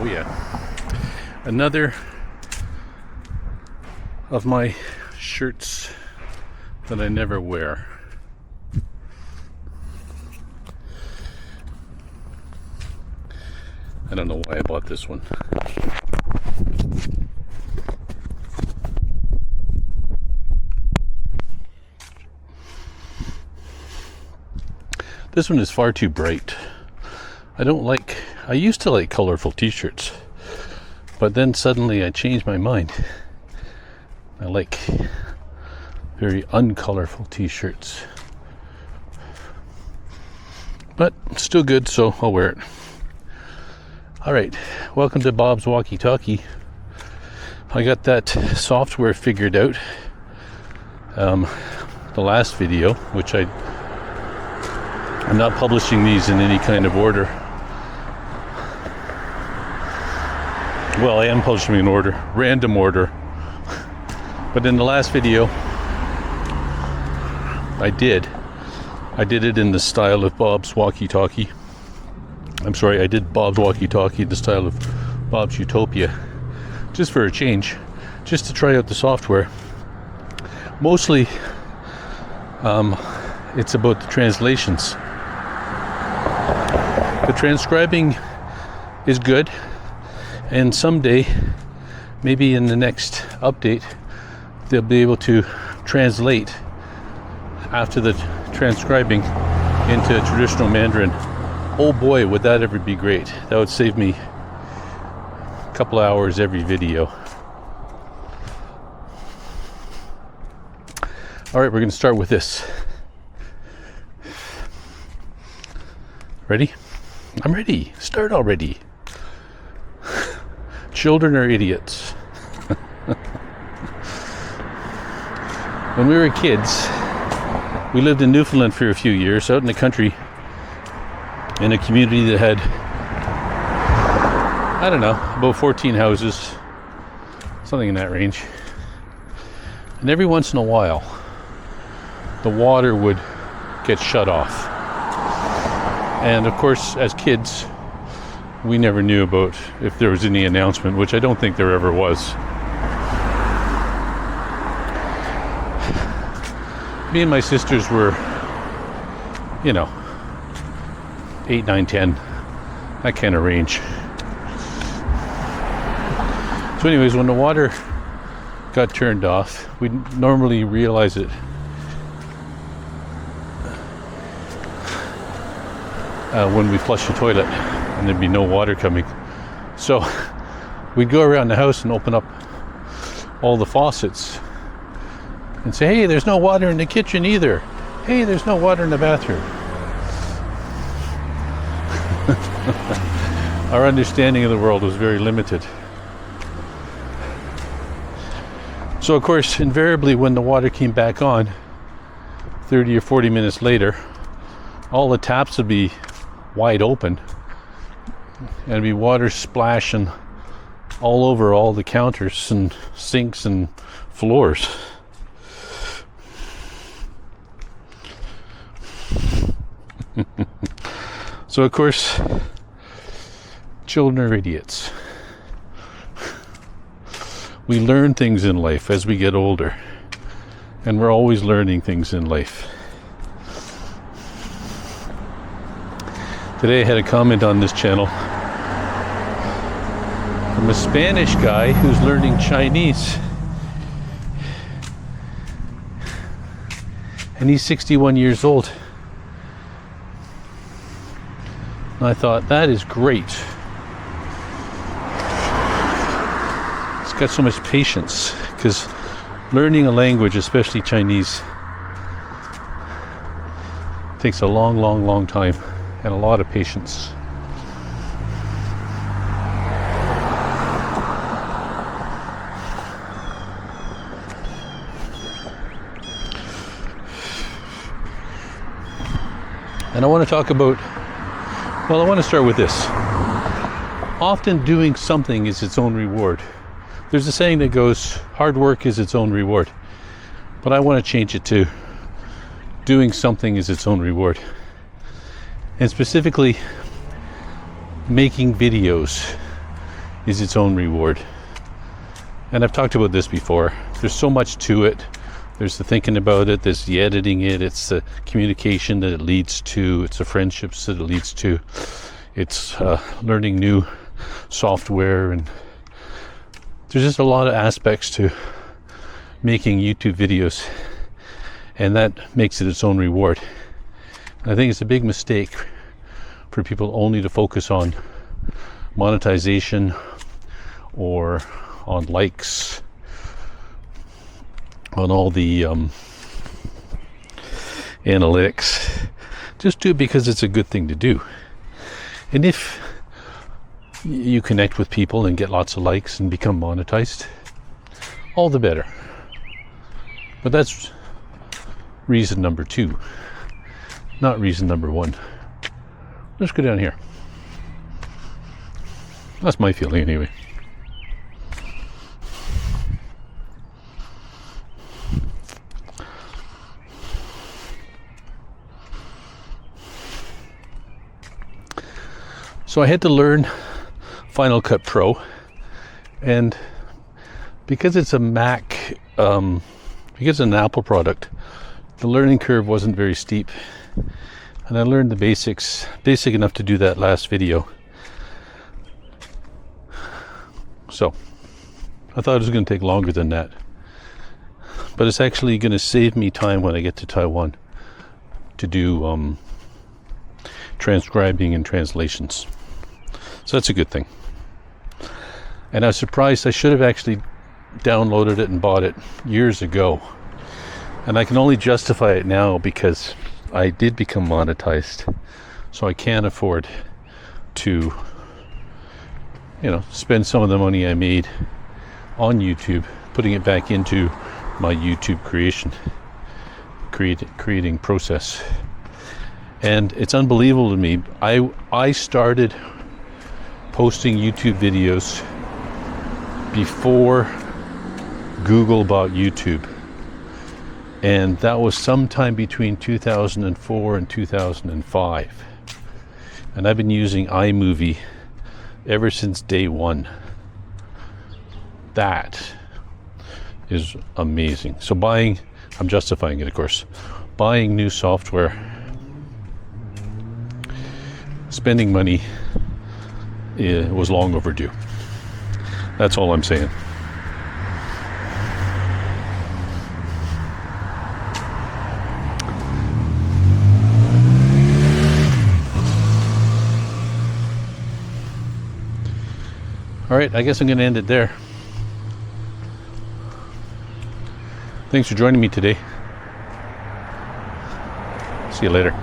Oh yeah, another of my shirts that I never wear. I don't know why I bought this one. This one is far too bright. I used to like colorful t-shirts, but then suddenly I changed my mind. I like very uncolorful t-shirts, but still good, so I'll wear it. All right, welcome to Bob's Walkie Talkie. I got that software figured out. The last video, which I'm not publishing these in any kind of order. Well, I am publishing in order, random order. But in the last video, I did it in the style of Bob's Walkie Talkie. I'm sorry, I did Bob's Walkie Talkie in the style of Bob's Utopia, just for a change, just to try out the software. Mostly, it's about the translations. The transcribing is good, and someday, maybe in the next update, they'll be able to translate after the transcribing into traditional Mandarin. Oh boy, would that ever be great. That would save me a couple hours every video. All right, we're going to start with this. Ready? I'm ready. Start already. Children are idiots. When we were kids, we lived in Newfoundland for a few years, out in the country, in a community that had, I don't know, about 14 houses, something in that range. And every once in a while, the water would get shut off. And of course, as kids, we never knew about if there was any announcement, which I don't think there ever was. Me and my sisters were, 8, 9, 10, that kind of range. So anyways, when the water got turned off, we'd normally realize it when we flush the toilet and there'd be no water coming. So we'd go around the house and open up all the faucets and say, hey, there's no water in the kitchen either. Hey, there's no water in the bathroom. Our understanding of the world was very limited. So of course, invariably when the water came back on, 30 or 40 minutes later, all the taps would be wide open and it'd be water splashing all over all the counters and sinks and floors. So of course, children are idiots. We learn things in life as we get older, and we're always learning things in life. Today I had a comment on this channel from a Spanish guy who's learning Chinese. And he's 61 years old. And I thought, that is great. He's got so much patience, because learning a language, especially Chinese, takes a long, long, long time. And a lot of patience. And I want to talk about, I want to start with this. Often doing something is its own reward. There's a saying that goes, hard work is its own reward. But I want to change it to, doing something is its own reward. And specifically, making videos, is its own reward. And I've talked about this before. There's so much to it. There's the thinking about it, there's the editing it, it's the communication that it leads to, it's the friendships that it leads to, it's learning new software, and there's just a lot of aspects to making YouTube videos, and that makes it its own reward. I think it's a big mistake for people only to focus on monetization or on likes, on all the analytics. Just do it because it's a good thing to do. And if you connect with people and get lots of likes and become monetized, all the better. But that's reason number 2, not reason number 1. Let's go down here. That's my feeling anyway. So I had to learn Final Cut Pro, and because it's a Mac, because it's an Apple product, the learning curve wasn't very steep, and I learned the basics, basic enough to do that last video. So I thought it was going to take longer than that, but it's actually going to save me time when I get to Taiwan to do transcribing and translations. So that's a good thing. And I was surprised. I should have actually downloaded it and bought it years ago. And I can only justify it now because I did become monetized. So I can't afford to, spend some of the money I made on YouTube, putting it back into my YouTube creating process. And it's unbelievable to me. I started posting YouTube videos before Google bought YouTube, and that was sometime between 2004 and 2005, and I've been using iMovie ever since day one. That is amazing. So I'm justifying it, of course, buying new software, spending money, it was long overdue. That's all I'm saying. All right, I guess I'm going to end it there. Thanks for joining me today. See you later.